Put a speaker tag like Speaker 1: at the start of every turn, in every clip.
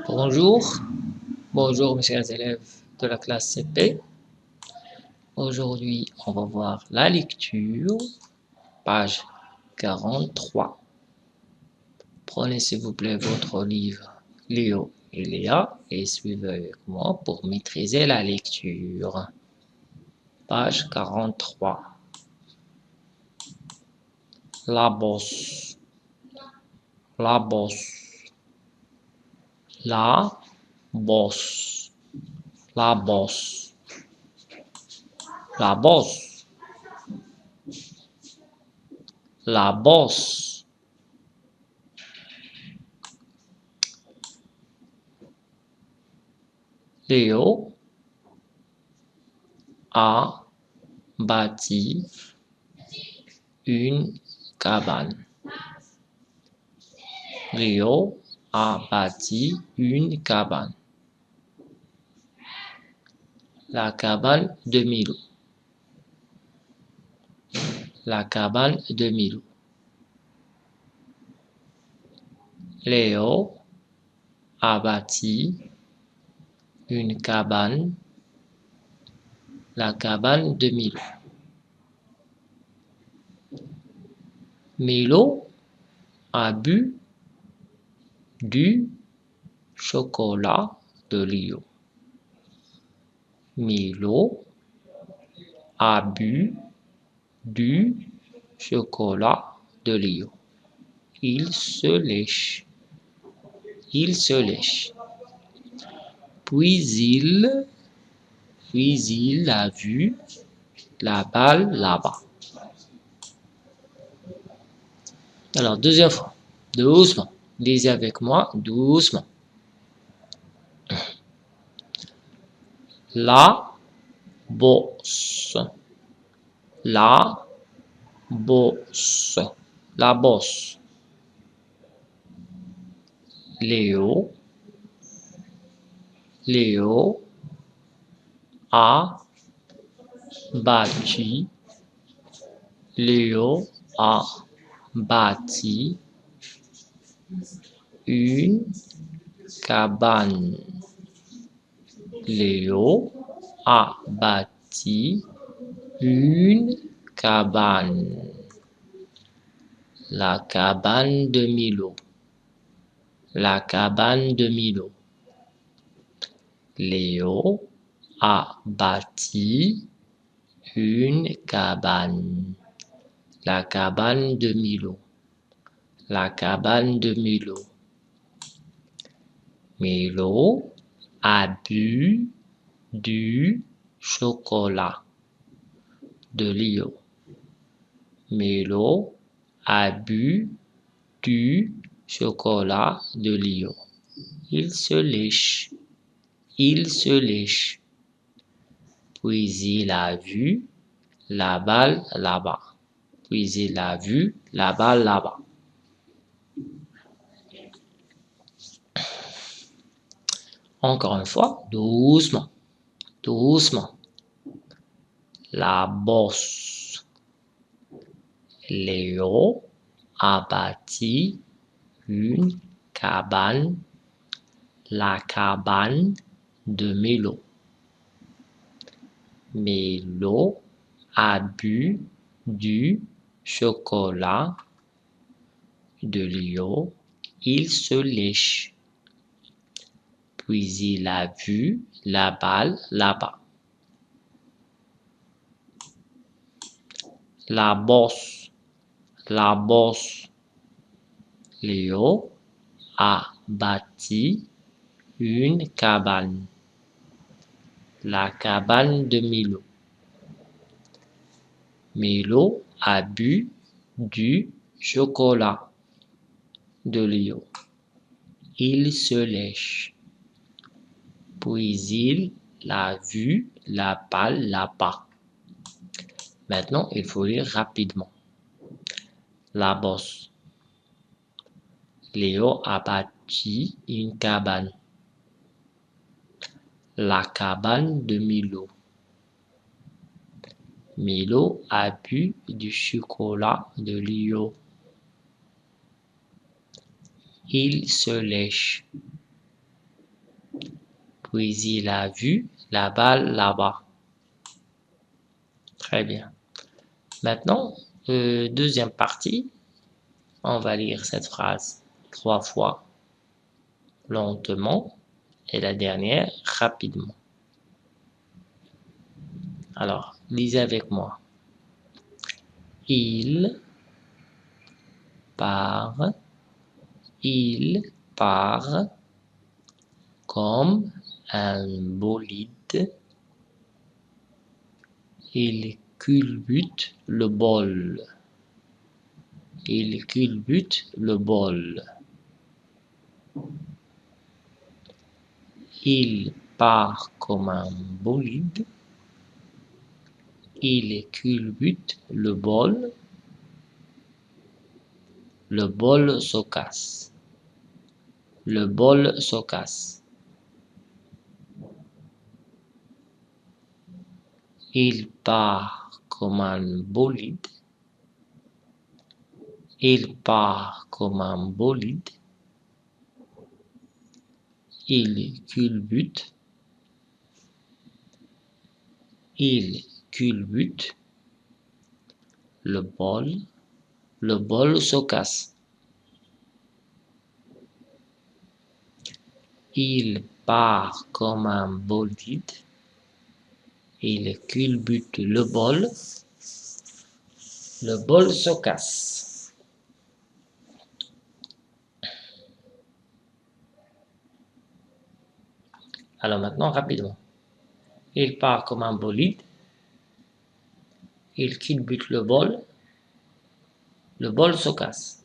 Speaker 1: Bonjour, bonjour mes chers élèves de la classe CP. Aujourd'hui, on va voir la lecture, page 43. Prenez s'il vous plaît votre livre Léo et Léa et suivez avec moi pour maîtriser la lecture. Page 43. La bosse, la bosse, la bosse, la bosse, la bosse, la bosse. Léo a bâti une cabane. Léo a bâti une cabane. La cabane de Milo. La cabane de Milo. Léo a bâti une cabane. La cabane de Milo. Milo a bu du chocolat de Léo. Milo a bu du chocolat de Léo. Il se lèche. Il se lèche. Puis il a vu la balle là-bas. Alors, deuxième fois. Doucement. Lisez avec moi, doucement. La bosse. La bosse. La bosse. Léo a bâti. Léo a bâti une cabane. Léo a bâti une cabane. La cabane de Milo. La cabane de Milo. Léo a bâti une cabane. La cabane de Milo. La cabane de Milo. Milo a bu du chocolat de Léo. Milo a bu du chocolat de Léo. Il se lèche. Il se lèche. Puis il a vu la balle là-bas. Puis il a vu la balle là-bas. Encore une fois, doucement. Doucement. La bosse. Léo a bâti une cabane. La cabane de Milo. Milo a bu du chocolat de Léo. Il se lèche. Puis il a vu la balle là-bas. La bosse. La bosse. Léo a bâti une cabane. La cabane de Milo. Milo a bu du chocolat de Léo. Il se lèche. Puis il a vu la balle là-bas. Maintenant, il faut lire rapidement. La bosse. Léo a bâti une cabane. La cabane de Milo. Milo a bu du chocolat de Léo. Il se lèche. Puis il a vu la balle là-bas. Très bien. Maintenant, deuxième partie, on va lire cette phrase 3 fois lentement et la dernière rapidement. Alors, lisez avec moi. Il part comme un bolide. Il culbute le bol. Il culbute le bol. Il part comme un bolide. Il culbute le bol. Le bol se casse. Le bol se casse. Il part comme un bolide. Il part comme un bolide. Il culbute. Il culbute le bol. Le bol se casse. Il part comme un bolide. Il culbute le bol. Le bol se casse. Alors maintenant, rapidement. Il part comme un bolide. Il culbute le bol. Le bol se casse.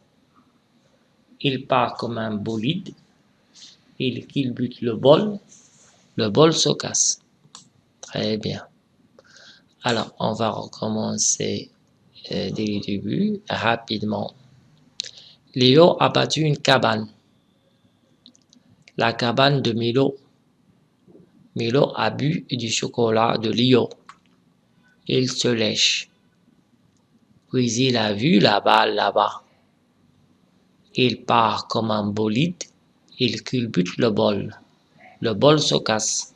Speaker 1: Il part comme un bolide. Il culbute le bol. Le bol se casse. Très bien. Alors, on va recommencer dès le début, rapidement. Léo a battu une cabane. La cabane de Milo. Milo a bu du chocolat de Léo. Il se lèche. Puis il a vu la balle là-bas. Il part comme un bolide. Il culbute le bol. Le bol se casse.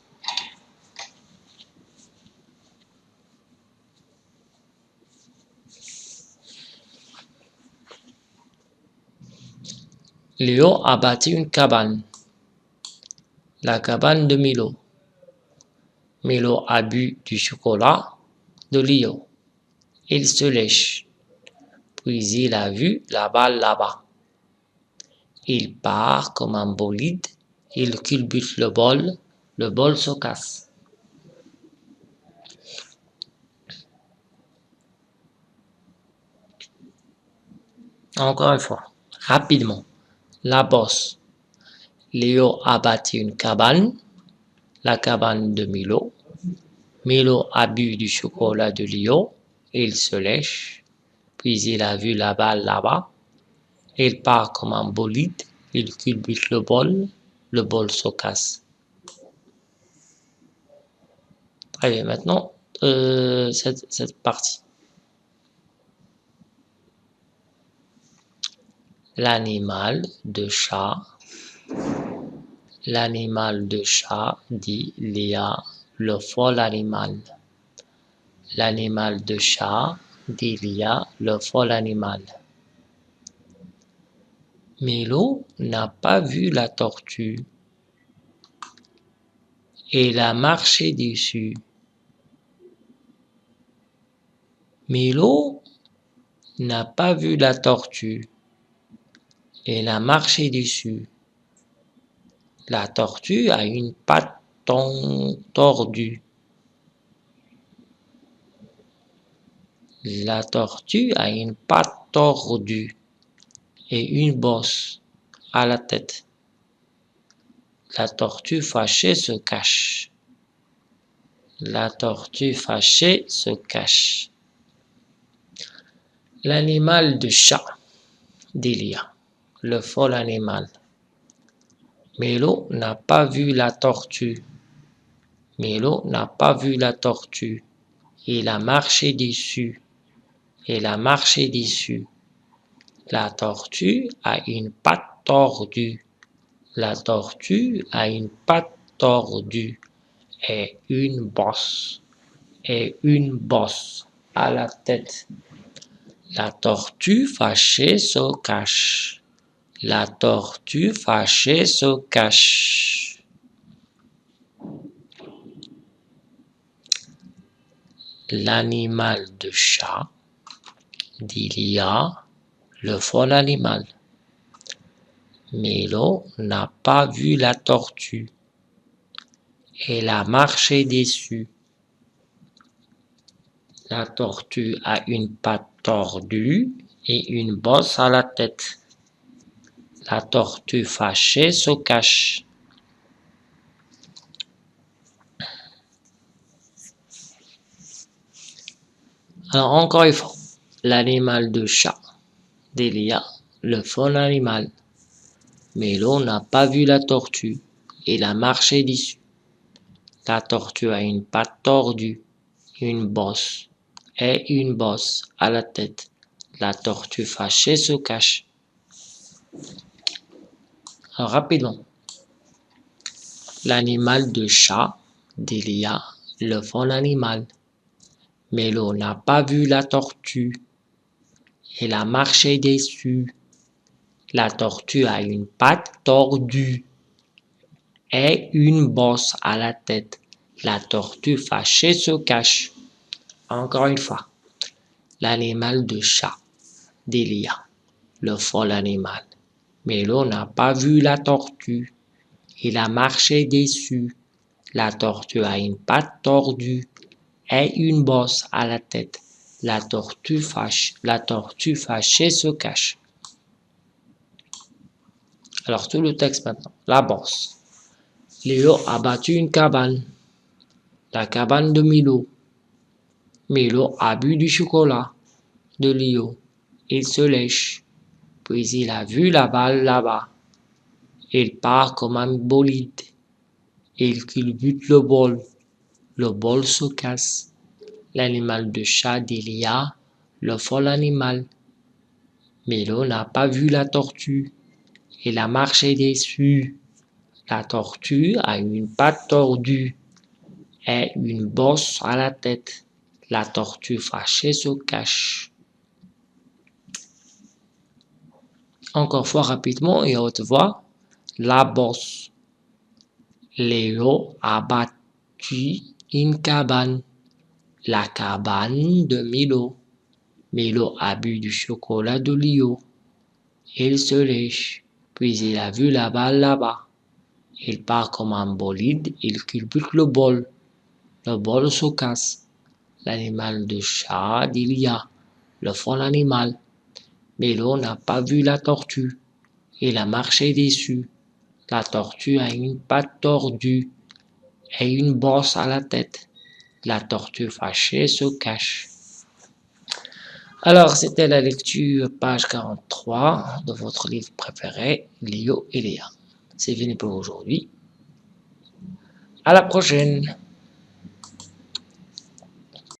Speaker 1: Léo a bâti une cabane. La cabane de Milo. Milo a bu du chocolat de Léo. Il se lèche. Puis il a vu la balle là-bas. Il part comme un bolide. Il culbute le bol se casse. Encore une fois, rapidement. La bosse. Léo a bâti une cabane. La cabane de Milo. Milo a bu du chocolat de Léo. Il se lèche. Puis il a vu la balle là-bas. Il part comme un bolide. Il culbute le bol se casse. Très bien, maintenant, cette partie. L'animal de chat. L'animal de chat, dit Léa, le fol animal. L'animal de chat, dit Léa, le fol animal. Milo n'a pas vu la tortue. Il a marché dessus. Milo n'a pas vu la tortue. Il a marché dessus. La tortue a une patte tordue. La tortue a une patte tordue et une bosse à la tête. La tortue fâchée se cache. La tortue fâchée se cache. L'animal de chat, dit Léa, le fol animal. Milo n'a pas vu la tortue. Milo n'a pas vu la tortue. Il a marché dessus. Il a marché dessus. La tortue a une patte tordue. La tortue a une patte tordue et une bosse à la tête. La tortue fâchée se cache. La tortue fâchée se cache. L'animal de chat, dit Lia, le fol animal. Mélo n'a pas vu la tortue. Elle a marché dessus. La tortue a une patte tordue et une bosse à la tête. La tortue fâchée se cache. Alors encore une fois, l'animal de chat, Delia, le fol animal. Mélo n'a pas vu la tortue. Il a marché dessus. La tortue a une patte tordue, une bosse à la tête. La tortue fâchée se cache. Alors, rapidement. L'animal de chat, Delia, le fol animal. Mélo n'a pas vu la tortue. Il a marché dessus. La tortue a une patte tordue et une bosse à la tête. La tortue fâchée se cache. Encore une fois. L'animal de chat, Delia, le fol animal. Mélo n'a pas vu la tortue. Il a marché dessus. La tortue a une patte tordue et une bosse à la tête. La tortue fâchée se cache. Alors tout le texte maintenant. La bosse. Léo a battu une cabane. La cabane de Milo. Milo a bu du chocolat de Léo. Il se lèche. Puis il a vu la balle là-bas. Il part comme un bolide. Il culbute le bol. Le bol se casse. L'animal de chat d'Elia, le fol animal. Milo n'a pas vu la tortue. Il a marché dessus. La tortue a une patte tordue et une bosse à la tête. La tortue fâchée se cache. Encore fois rapidement et à haute voix. La bosse. Léo a battu une cabane. La cabane de Milo. Milo a bu du chocolat de Léo. Il se lèche, puis il a vu la balle là-bas. Il part comme un bolide, il culbute le bol. Le bol se casse. L'animal de chat d'Ilia, le fol animal. Milo n'a pas vu la tortue. Il a marché dessus. La tortue a une patte tordue et une bosse à la tête. La tortue fâchée se cache. Alors, c'était la lecture, page 43 de votre livre préféré, Léo et Léa. C'est fini pour aujourd'hui. À la prochaine!